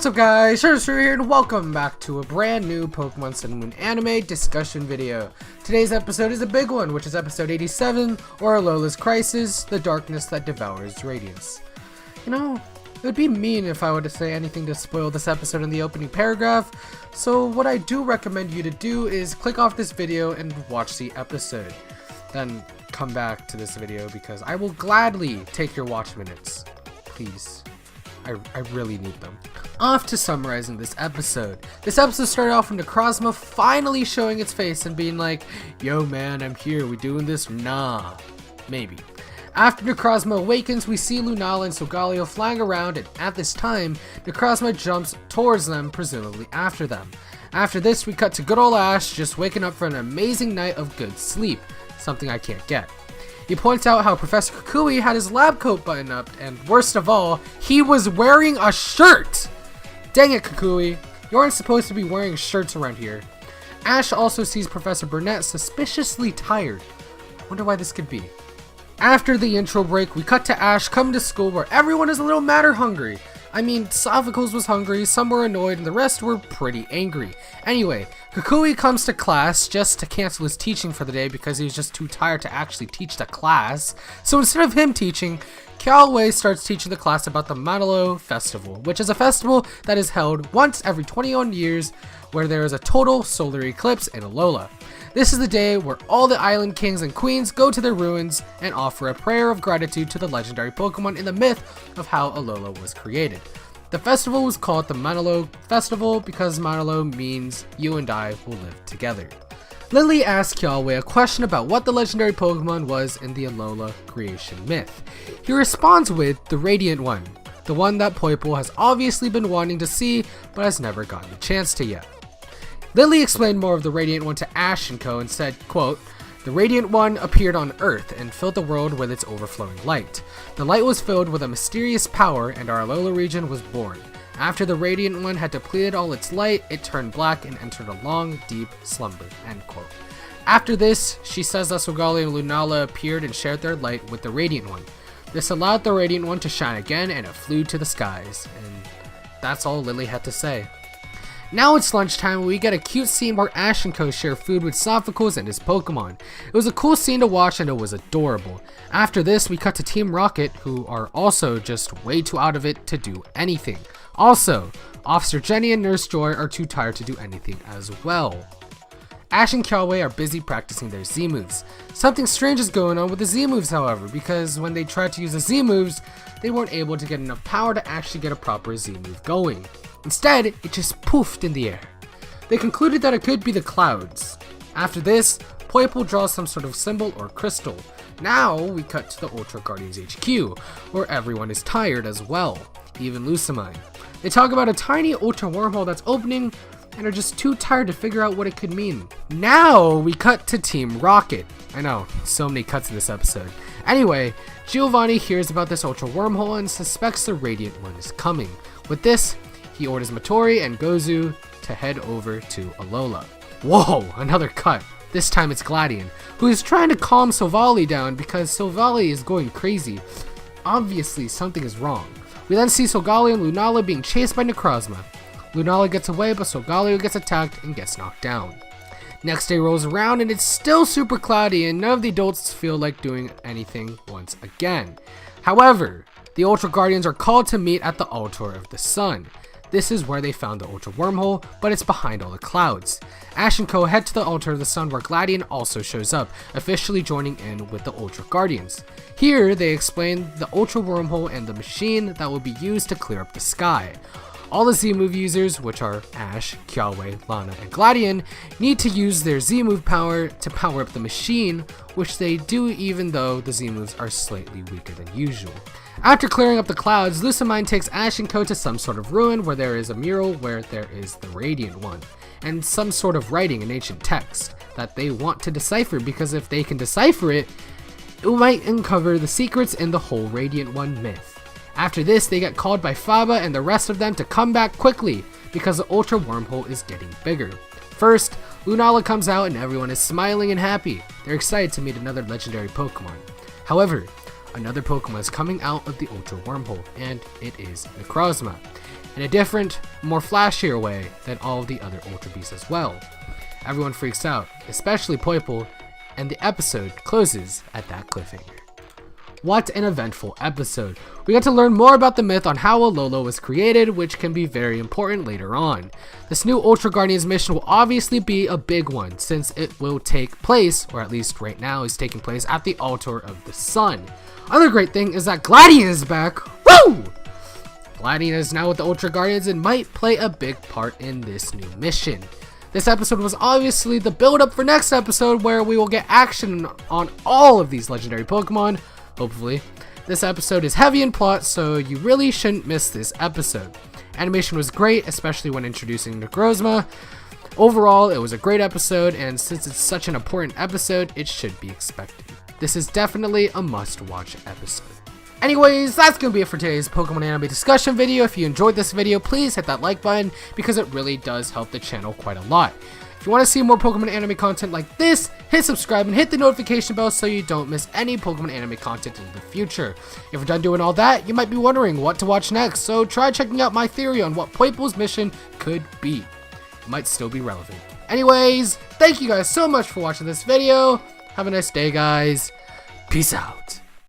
What's up guys, ShinyHunterDestroyer here and welcome back to a brand new Pokemon Sun and Moon anime discussion video. Today's episode is a big one, which is episode 87, or Alola's Crisis, The Darkness That Devours Radiance. You know, it would be mean if I were to say anything to spoil this episode in the opening paragraph, so what I do recommend you to do is click off this video and watch the episode. Then come back to this video because I will gladly take your watch minutes. Please. I really need them. Off to summarizing this episode. This episode started off with Necrozma finally showing its face and being like, yo man, I'm here, we doing this? Nah. Maybe. After Necrozma awakens, we see Lunala and Solgaleo flying around, and at this time, Necrozma jumps towards them, presumably after them. After this, we cut to good old Ash just waking up for an amazing night of good sleep, something I can't get. He points out how Professor Kukui had his lab coat buttoned up, and worst of all, he was wearing a shirt! Dang it, Kukui, you aren't supposed to be wearing shirts around here. Ash also sees Professor Burnett suspiciously tired. Wonder why this could be. After the intro break, we cut to Ash coming to school where everyone is a little mad or hungry. I mean, Sophocles was hungry, some were annoyed, and the rest were pretty angry. Anyway, Kukui comes to class just to cancel his teaching for the day because he was just too tired to actually teach the class. So instead of him teaching, Kialwei starts teaching the class about the Lunala Festival, which is a festival that is held once every 21 years where there is a total solar eclipse in Alola. This is the day where all the island kings and queens go to their ruins and offer a prayer of gratitude to the legendary Pokemon in the myth of how Alola was created. The festival was called the Lunala Festival because Lunala means you and I will live together. Lily asks Kialwei a question about what the legendary Pokemon was in the Alola creation myth. He responds with the Radiant One, the one that Poipole has obviously been wanting to see but has never gotten the chance to yet. Lily explained more of the Radiant One to Ash and Co. and said, quote, "The Radiant One appeared on Earth and filled the world with its overflowing light. The light was filled with a mysterious power and our Alola region was born. After the Radiant One had depleted all its light, it turned black and entered a long, deep slumber." End quote. After this, she says that Solgaleo and Lunala appeared and shared their light with the Radiant One. This allowed the Radiant One to shine again and it flew to the skies. And that's all Lily had to say. Now it's lunchtime and we get a cute scene where Ash and Co share food with Sophocles and his Pokemon. It was a cool scene to watch and it was adorable. After this, we cut to Team Rocket, who are also just way too out of it to do anything. Also, Officer Jenny and Nurse Joy are too tired to do anything as well. Ash and Kialwei are busy practicing their Z moves. Something strange is going on with the Z moves, however, because when they tried to use the Z moves, they weren't able to get enough power to actually get a proper Z move going. Instead, it just poofed in the air. They concluded that it could be the clouds. After this, Poipole draws some sort of symbol or crystal. Now, we cut to the Ultra Guardians HQ, where everyone is tired as well, even Lucamine. They talk about a tiny Ultra wormhole that's opening, and are just too tired to figure out what it could mean. Now, we cut to Team Rocket. I know, so many cuts in this episode. Anyway, Giovanni hears about this Ultra wormhole and suspects the Radiant One is coming. With this, he orders Matori and Gozu to head over to Alola. Whoa, another cut. This time it's Gladion, who is trying to calm Silvally down because Silvally is going crazy. Obviously, something is wrong. We then see Solgaleo and Lunala being chased by Necrozma. Lunala gets away, but Solgaleo gets attacked and gets knocked down. Next day rolls around and it's still super cloudy and none of the adults feel like doing anything once again. However, the Ultra Guardians are called to meet at the Altar of the Sun. This is where they found the Ultra Wormhole, but it's behind all the clouds. Ash and Co head to the Altar of the Sun where Gladion also shows up, officially joining in with the Ultra Guardians. Here, they explain the Ultra Wormhole and the machine that will be used to clear up the sky. All the Z-Move users, which are Ash, Kialwei, Lana, and Gladion, need to use their Z-Move power to power up the machine, which they do even though the Z-Moves are slightly weaker than usual. After clearing up the clouds, Lucamine takes Ash and Co to some sort of ruin where there is a mural where there is the Radiant One, and some sort of writing in ancient text that they want to decipher because if they can decipher it, it might uncover the secrets in the whole Radiant One myth. After this, they get called by Faba and the rest of them to come back quickly because the Ultra Wormhole is getting bigger. First, Lunala comes out and everyone is smiling and happy. They're excited to meet another legendary Pokemon. However, another Pokemon is coming out of the Ultra Wormhole, and it is Necrozma. In a different, more flashier way than all of the other Ultra Beasts as well. Everyone freaks out, especially Poipole, and the episode closes at that cliffhanger. What an eventful episode. We got to learn more about the myth on how Alola was created, which can be very important later on. This new Ultra Guardians mission will obviously be a big one, since it will take place, or at least right now is taking place, at the Altar of the Sun. Other great thing is that Gladian is back. Woo! Gladian is now with the Ultra Guardians and might play a big part in this new mission. This episode was obviously the build-up for next episode, where we will get action on all of these legendary Pokemon, hopefully. This episode is heavy in plot, so you really shouldn't miss this episode. Animation was great, especially when introducing Necrozma. Overall, it was a great episode, and since it's such an important episode, it should be expected. This is definitely a must-watch episode. Anyways, that's going to be it for today's Pokemon anime discussion video. If you enjoyed this video, please hit that like button because it really does help the channel quite a lot. If you want to see more Pokemon anime content like this, hit subscribe and hit the notification bell so you don't miss any Pokemon anime content in the future. If you're done doing all that, you might be wondering what to watch next, so try checking out my theory on what Poipole's mission could be. It might still be relevant. Anyways, thank you guys so much for watching this video. Have a nice day, guys. Peace out.